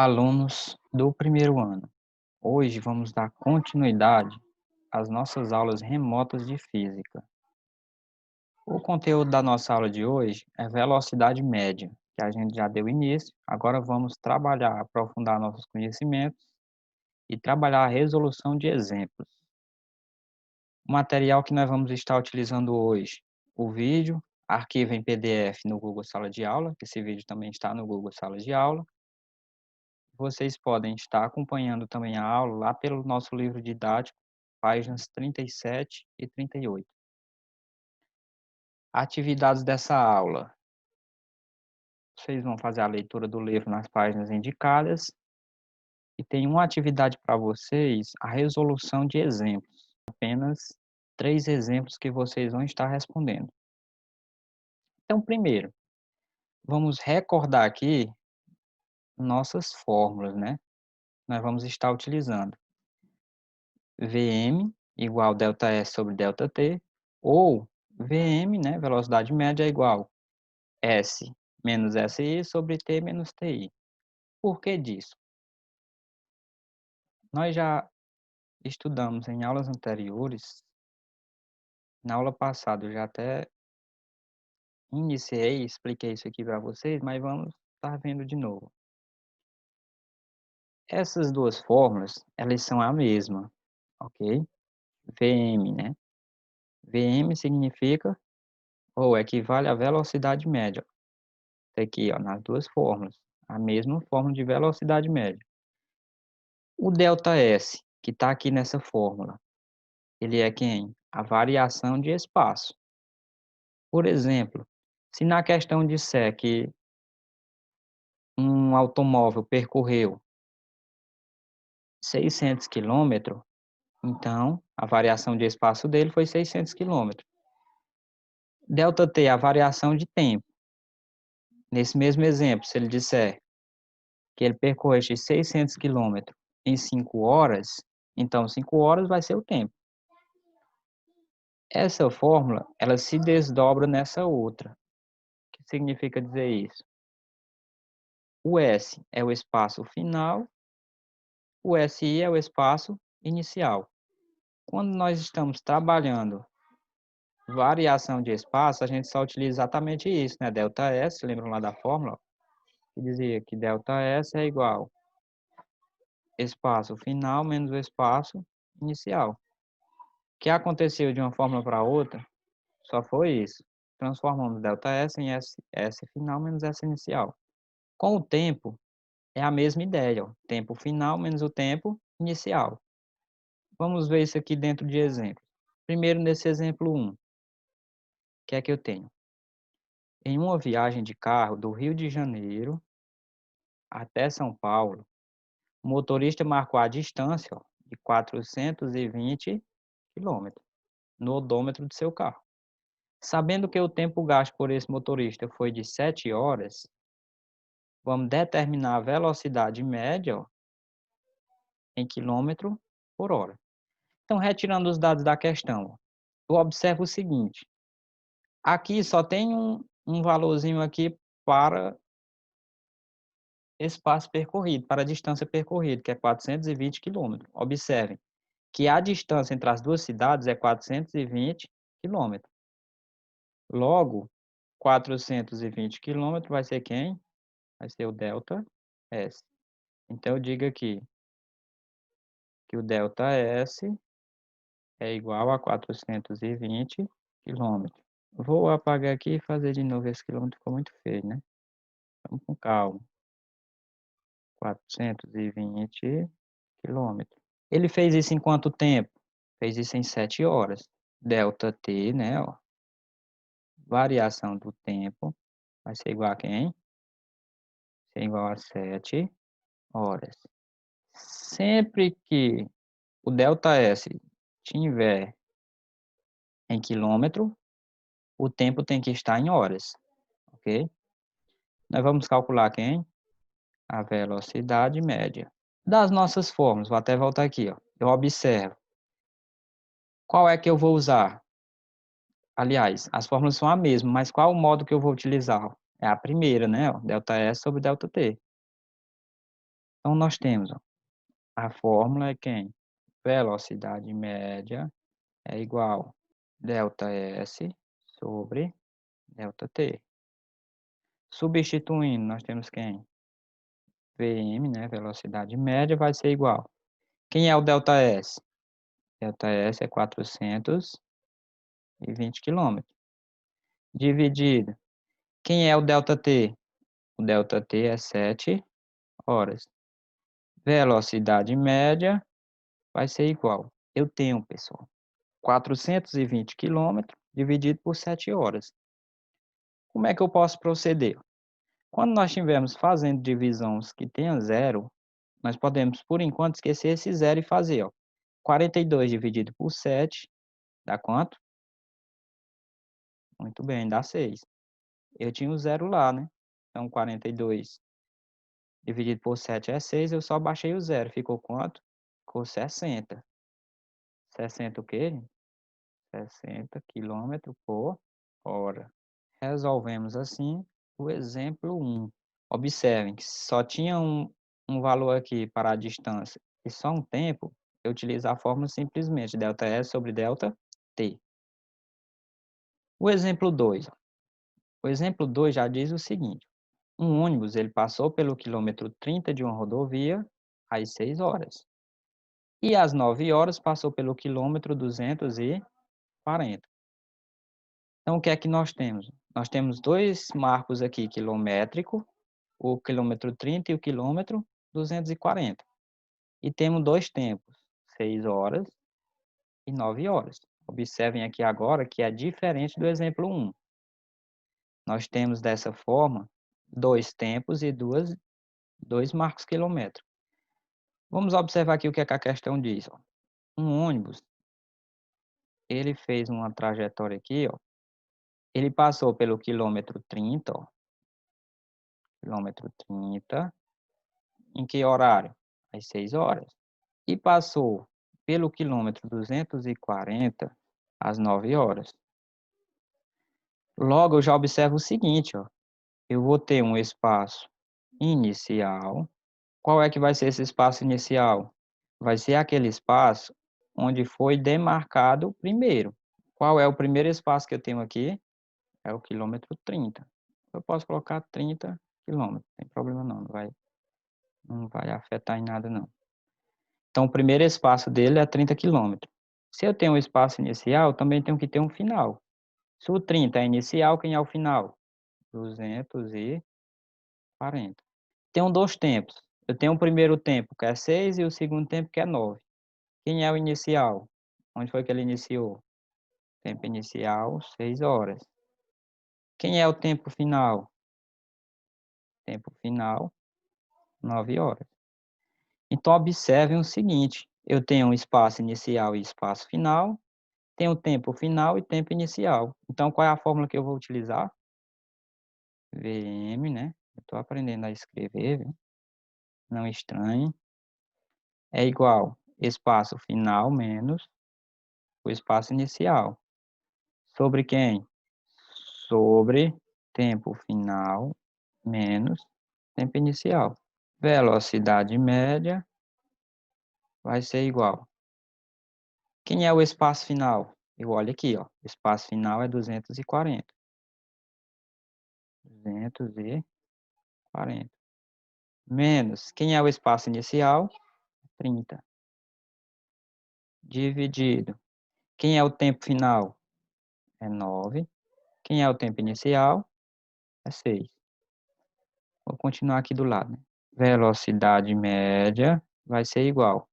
alunos do primeiro ano. Hoje vamos dar continuidade às nossas aulas remotas de física. O conteúdo da nossa aula de hoje é velocidade média, que a gente já deu início. Agora vamos trabalhar, aprofundar nossos conhecimentos e trabalhar a resolução de exemplos. O material que nós vamos estar utilizando hoje, o vídeo, arquivo em PDF no Google Sala de Aula, que esse vídeo também está no Google Sala de Aula. Vocês podem estar acompanhando também a aula lá pelo nosso livro didático, páginas 37 e 38. Atividades dessa aula. Vocês vão fazer a leitura do livro nas páginas indicadas e tem uma atividade para vocês, a resolução de exemplos. Apenas 3 exemplos que vocês vão estar respondendo. Então, primeiro, vamos recordar aqui nossas fórmulas, né? Nós vamos estar utilizando. Vm igual ΔS sobre ΔT, ou Vm, né, velocidade média, é igual S menos SI sobre T menos TI. Por que disso? Nós já estudamos em aulas anteriores, na aula passada eu já até iniciei, expliquei isso aqui para vocês, mas vamos estar vendo de novo. Essas duas fórmulas, elas são a mesma, ok? Vm, né? Vm significa, ou equivale à velocidade média. Tá aqui, ó, nas duas fórmulas, a mesma fórmula de velocidade média. O ΔS, que está aqui nessa fórmula, ele é quem? A variação de espaço. Por exemplo, se na questão disser que um automóvel percorreu 600 quilômetros, então a variação de espaço dele foi 600 quilômetros. ΔT é a variação de tempo. Nesse mesmo exemplo, se ele disser que ele percorreu esses 600 quilômetros em 5 horas, então 5 horas vai ser o tempo. Essa fórmula, ela se desdobra nessa outra. O que significa dizer isso? O S é o espaço final, o SI é o espaço inicial. Quando nós estamos trabalhando variação de espaço, a gente só utiliza exatamente isso, né? ΔS, lembram lá da fórmula? Que dizia que ΔS é igual espaço final menos o espaço inicial. O que aconteceu de uma fórmula para outra só foi isso. Transformamos ΔS em S final menos S inicial. Com o tempo, é a mesma ideia, ó. Tempo final menos o tempo inicial. Vamos ver isso aqui dentro de exemplo. Primeiro, nesse exemplo 1, o que é que eu tenho? Em uma viagem de carro do Rio de Janeiro até São Paulo, o motorista marcou a distância, ó, de 420 quilômetros no odômetro do seu carro. Sabendo que o tempo gasto por esse motorista foi de 7 horas, vamos determinar a velocidade média, ó, em quilômetro por hora. Então, retirando os dados da questão, eu observo o seguinte: aqui só tem um valorzinho aqui para espaço percorrido, para a distância percorrida, que é 420 quilômetros. Observem que a distância entre as duas cidades é 420 quilômetros. Logo, 420 quilômetros vai ser quem? Vai ser o ΔS. Então, eu digo aqui que o ΔS é igual a 420 quilômetros. Vou apagar aqui e fazer de novo, esse quilômetro ficou muito feio, né? Vamos com calma. 420 quilômetros. Ele fez isso em quanto tempo? Fez isso em 7 horas. ΔT, né, ó, variação do tempo, vai ser igual a quem? Ser igual a 7 horas. Sempre que o ΔS tiver em quilômetro, o tempo tem que estar em horas, ok? Nós vamos calcular quem? A velocidade média. Das nossas fórmulas, vou até voltar aqui, ó. Eu observo. Qual é que eu vou usar? Aliás, as fórmulas são a mesma, mas qual o modo que eu vou utilizar? É a primeira, né? Ó, ΔS sobre ΔT. Então, nós temos, ó, a fórmula é quem? Velocidade média é igual ΔS sobre ΔT. Substituindo, nós temos quem? Vm, né? Velocidade média vai ser igual. Quem é o ΔS? ΔS é 420 quilômetros. Dividido. Quem é o ΔT? O ΔT é 7 horas. Velocidade média vai ser igual. Eu tenho, pessoal, 420 quilômetros dividido por 7 horas. Como é que eu posso proceder? Quando nós estivermos fazendo divisões que tenham zero, nós podemos, por enquanto, esquecer esse zero e fazer, ó, 42 dividido por 7 dá quanto? Muito bem, dá 6. Eu tinha o zero lá, né? Então, 42 dividido por 7 é 6, eu só baixei o zero. Ficou quanto? Ficou 60. 60 o quê? 60 quilômetros por hora. Resolvemos assim o exemplo 1. Observem que só tinha um valor aqui para a distância e só um tempo, eu utilizo a fórmula simplesmente ΔS sobre ΔT. O exemplo 2. O exemplo 2 já diz o seguinte: um ônibus ele passou pelo quilômetro 30 de uma rodovia às 6 horas. E às 9 horas passou pelo quilômetro 240. Então, o que é que nós temos? Nós temos dois marcos aqui, quilométrico, o quilômetro 30 e o quilômetro 240. E temos dois tempos, 6 horas e 9 horas. Observem aqui agora que é diferente do exemplo 1. Nós temos dessa forma dois tempos e dois marcos quilométricos. Vamos observar aqui o que é que a questão diz. Ó. Um ônibus, ele fez uma trajetória aqui, ó. Ele passou pelo quilômetro 30, ó. Quilômetro 30, em que horário? Às 6 horas. E passou pelo quilômetro 240 às 9 horas. Logo, eu já observo o seguinte, ó. Eu vou ter um espaço inicial. Qual é que vai ser esse espaço inicial? Vai ser aquele espaço onde foi demarcado primeiro. Qual é o primeiro espaço que eu tenho aqui? É o quilômetro 30. Eu posso colocar 30 quilômetros, não tem problema não, não vai afetar em nada não. Então, o primeiro espaço dele é 30 quilômetros. Se eu tenho um espaço inicial, também tenho que ter um final. Se o 30 é inicial, quem é o final? 240. Tenho dois tempos. Eu tenho o primeiro tempo, que é 6, e o segundo tempo, que é 9. Quem é o inicial? Onde foi que ele iniciou? Tempo inicial, 6 horas. Quem é o tempo final? Tempo final, 9 horas. Então, observem o seguinte: eu tenho um espaço inicial e espaço final, tenho tempo final e tempo inicial. Então, qual é a fórmula que eu vou utilizar? Vm, né? Eu estou aprendendo a escrever, viu? Não estranhe. É igual espaço final menos o espaço inicial. Sobre quem? Sobre tempo final menos tempo inicial. Velocidade média vai ser igual. Quem é o espaço final? Eu olho aqui, ó. O espaço final é 240. 240. Menos. Quem é o espaço inicial? 30. Dividido. Quem é o tempo final? É 9. Quem é o tempo inicial? É 6. Vou continuar aqui do lado, né? Velocidade média vai ser igual.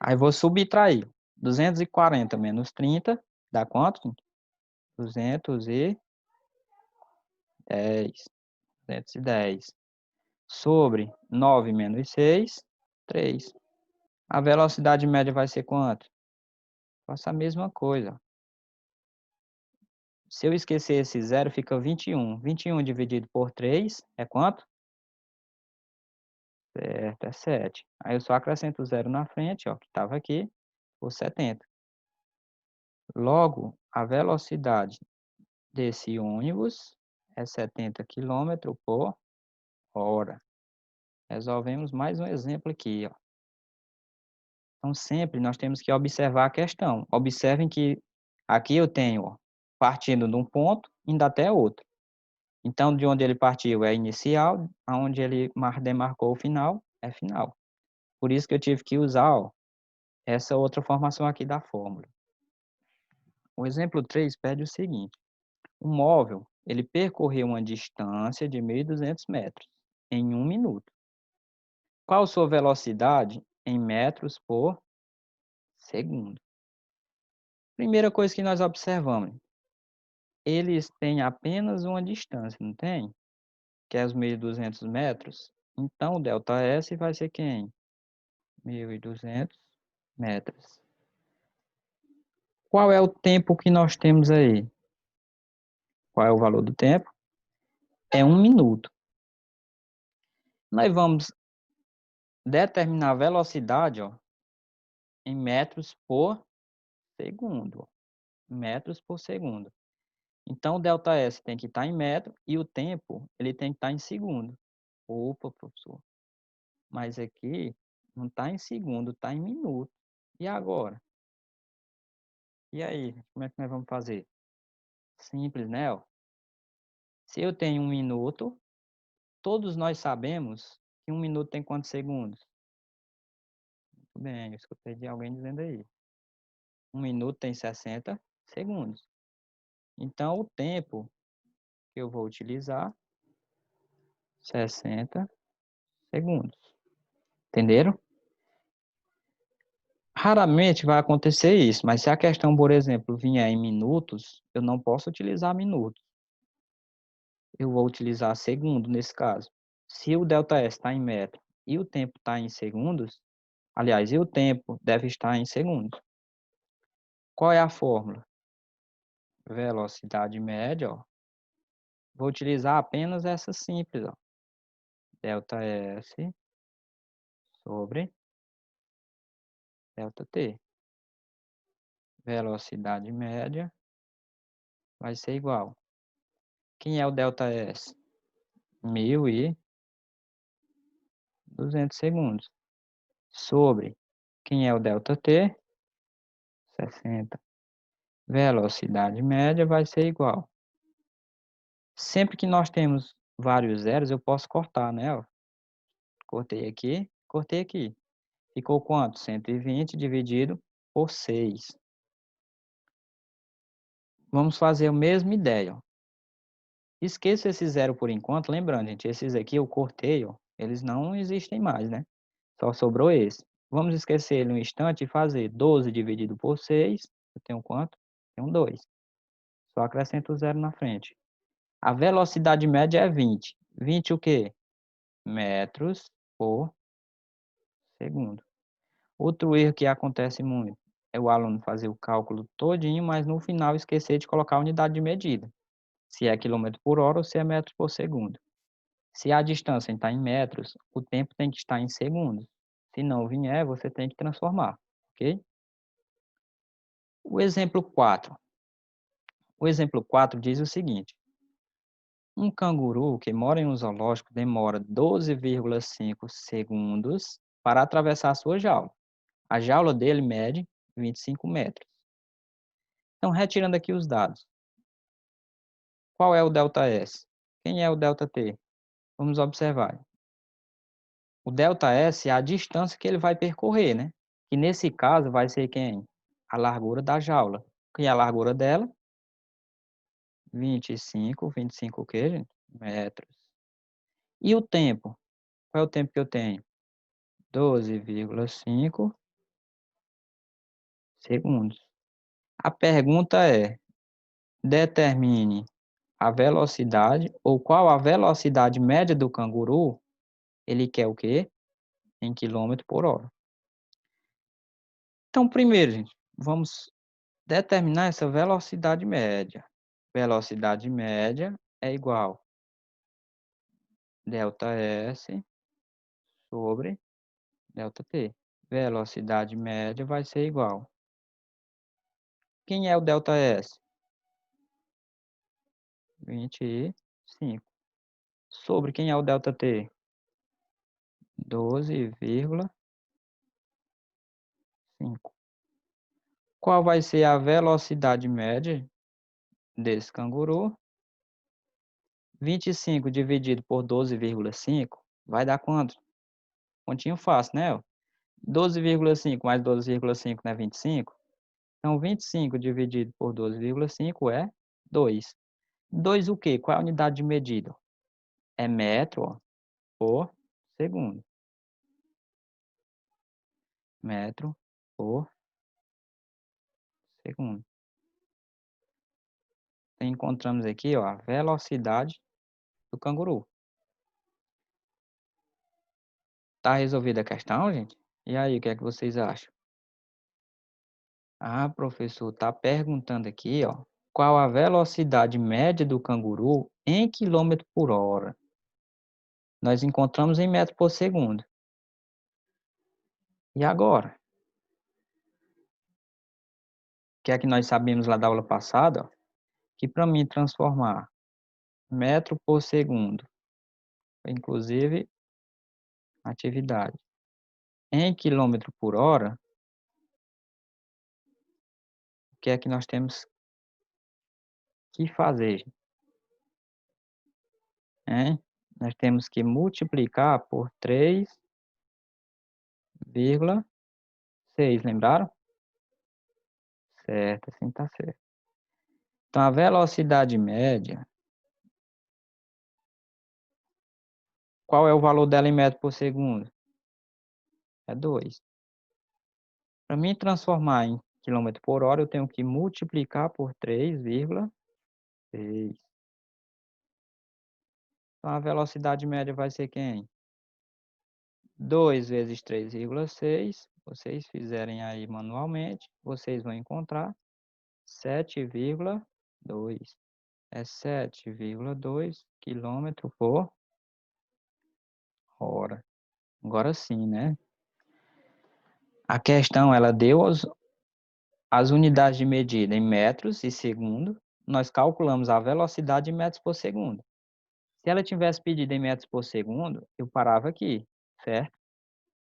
Aí vou subtrair. 240 menos 30 dá quanto? 210. 210. Sobre 9 menos 6, 3. A velocidade média vai ser quanto? Faça a mesma coisa. Se eu esquecer esse zero, fica 21. 21 dividido por 3 é quanto? Certo, é 7. Aí eu só acrescento o zero na frente, ó, que estava aqui, por 70. Logo, a velocidade desse ônibus é 70 km por hora. Resolvemos mais um exemplo aqui, ó. Então, sempre nós temos que observar a questão. Observem que aqui eu tenho, ó, partindo de um ponto, indo até outro. Então, de onde ele partiu é inicial, aonde ele demarcou o final, é final. Por isso que eu tive que usar, ó, essa outra formação aqui da fórmula. O exemplo 3 pede o seguinte: um móvel, ele percorreu uma distância de 1.200 metros em 1 minuto. Qual sua velocidade em metros por segundo? Primeira coisa que nós observamos, eles têm apenas uma distância, não tem? Que é os 1.200 metros. Então, o ΔS vai ser quem? 1.200 metros. Qual é o tempo que nós temos aí? Qual é o valor do tempo? É 1 minuto. Nós vamos determinar a velocidade, ó, em metros por segundo. Ó. Metros por segundo. Então, o ΔS tem que estar em metro e o tempo ele tem que estar em segundo. Opa, professor. Mas aqui não está em segundo, está em minuto. E agora? E aí, como é que nós vamos fazer? Simples, né? Ó? Se eu tenho 1 minuto, todos nós sabemos que 1 minuto tem quantos segundos? Muito bem, eu escutei de alguém dizendo aí. 1 minuto tem 60 segundos. Então, o tempo que eu vou utilizar, 60 segundos. Entenderam? Raramente vai acontecer isso, mas se a questão, por exemplo, vier em minutos, eu não posso utilizar minutos. Eu vou utilizar segundo nesse caso. Se o ΔS está em metro e o tempo está em segundos, aliás, e o tempo deve estar em segundos. Qual é a fórmula? Velocidade média, ó. Vou utilizar apenas essa simples, ó. ΔS sobre ΔT. Velocidade média vai ser igual. Quem é o ΔS? 1.200 segundos. Sobre quem é o ΔT? 60. Velocidade média vai ser igual. Sempre que nós temos vários zeros, eu posso cortar, né? Ó. Cortei aqui, cortei aqui. Ficou quanto? 120 dividido por 6. Vamos fazer a mesma ideia. Ó. Esqueça esse zero por enquanto. Lembrando, gente, esses aqui eu cortei, ó, eles não existem mais, né? Só sobrou esse. Vamos esquecer ele um instante e fazer 12 dividido por 6. Eu tenho quanto? Tenho 2. Só acrescento o zero na frente. A velocidade média é 20. 20 o quê? Metros por segundo. Outro erro que acontece muito é o aluno fazer o cálculo todinho, mas no final esquecer de colocar a unidade de medida. Se é quilômetro por hora ou se é metros por segundo. Se a distância está em metros, o tempo tem que estar em segundos. Se não vier, você tem que transformar, ok? O exemplo 4. O exemplo 4 diz o seguinte: um canguru que mora em um zoológico demora 12,5 segundos para atravessar a sua jaula. A jaula dele mede 25 metros. Então, retirando aqui os dados. Qual é o ΔS? Quem é o ΔT? Vamos observar. O ΔS é a distância que ele vai percorrer, né? Que nesse caso vai ser quem? A largura da jaula. Que é a largura dela? 25 o quê, gente? Metros. E o tempo? Qual é o tempo que eu tenho? 12,5 segundos. A pergunta é: determine a velocidade ou qual a velocidade média do canguru. Ele quer o quê? Em quilômetro por hora. Então, primeiro, gente, vamos determinar essa velocidade média. Velocidade média é igual ΔS sobre ΔT. Velocidade média vai ser igual. Quem é o ΔS? 25. Sobre quem é o ΔT? 12,5. Qual vai ser a velocidade média desse canguru? 25 dividido por 12,5 vai dar quanto? Continho fácil, né? Ó? 12,5 mais 12,5 não é 25? Então, 25 dividido por 12,5 é 2. 2 o quê? Qual é a unidade de medida? É metro, ó, por segundo. Metro por segundo. Então, encontramos aqui, ó, a velocidade do canguru. Tá resolvida a questão, gente? E aí, o que é que vocês acham? Ah, professor, tá perguntando aqui, ó, qual a velocidade média do canguru em quilômetro por hora? Nós encontramos em metro por segundo. E agora? O que é que nós sabemos lá da aula passada? Ó? Que para mim transformar metro por segundo, inclusive atividade, em quilômetro por hora, o que é que nós temos que fazer? Hein? Nós temos que multiplicar por 3,6, lembraram? Certo, assim tá certo. Então, a velocidade média, qual é o valor dela em metro por segundo? É 2. Para mim transformar em quilômetro por hora, eu tenho que multiplicar por 3,6. Então, a velocidade média vai ser quem? 2 vezes 3,6. Vocês fizerem aí manualmente, vocês vão encontrar 7,2. É 7,2 quilômetro por hora. Agora sim, né? A questão, ela deu as unidades de medida em metros e segundo. Nós calculamos a velocidade em metros por segundo. Se ela tivesse pedido em metros por segundo, eu parava aqui, certo?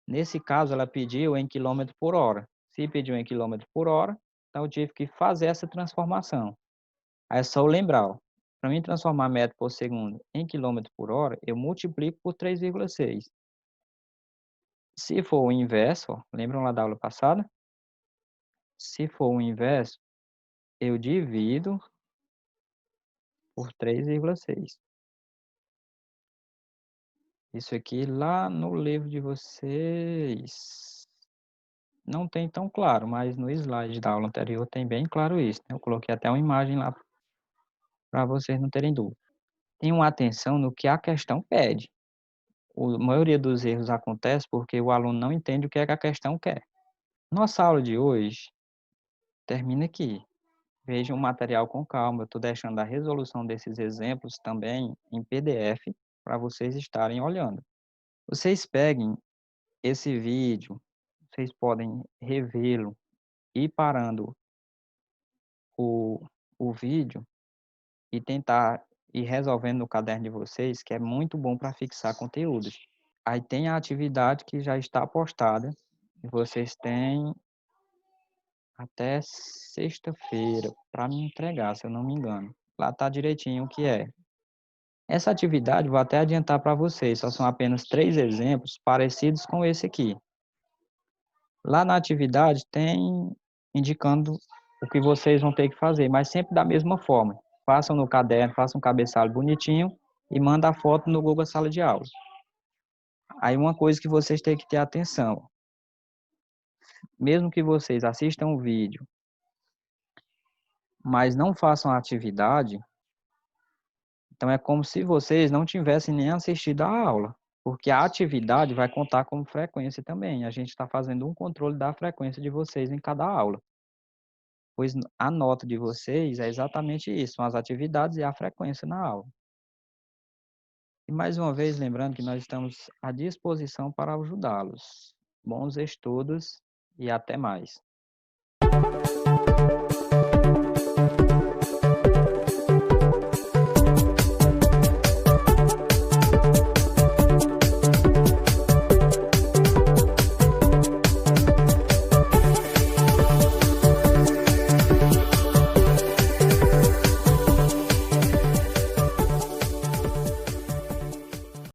Nesse caso, ela pediu em quilômetro por hora. Se pediu em quilômetro por hora, então eu tive que fazer essa transformação. Aí é só eu lembrar, para mim transformar metro por segundo em quilômetro por hora, eu multiplico por 3,6. Se for o inverso, ó, lembram lá da aula passada? Se for o inverso, eu divido por 3,6. Isso aqui lá no livro de vocês não tem tão claro, mas no slide da aula anterior tem bem claro isso, né? Eu coloquei até uma imagem lá para vocês não terem dúvida. Tenham atenção no que a questão pede. A maioria dos erros acontece porque o aluno não entende o que é que a questão quer. Nossa aula de hoje termina aqui. Vejam o material com calma. Eu estou deixando a resolução desses exemplos também em PDF para vocês estarem olhando. Vocês peguem esse vídeo, vocês podem revê-lo e parando o, o vídeo e tentar ir resolvendo no caderno de vocês, que é muito bom para fixar conteúdos. Aí tem a atividade que já está postada e vocês têm até sexta-feira para me entregar, se eu não me engano. Lá está direitinho o que é. Essa atividade, vou até adiantar para vocês, só são apenas 3 exemplos parecidos com esse aqui. Lá na atividade tem indicando o que vocês vão ter que fazer, mas sempre da mesma forma. Façam no caderno, façam um cabeçalho bonitinho e manda a foto no Google Sala de Aula. Aí uma coisa que vocês têm que ter atenção, mesmo que vocês assistam o vídeo, mas não façam a atividade, então é como se vocês não tivessem nem assistido a aula, porque a atividade vai contar como frequência também. A gente está fazendo um controle da frequência de vocês em cada aula. Pois a nota de vocês é exatamente isso, são as atividades e a frequência na aula. E mais uma vez, lembrando que nós estamos à disposição para ajudá-los. Bons estudos e até mais.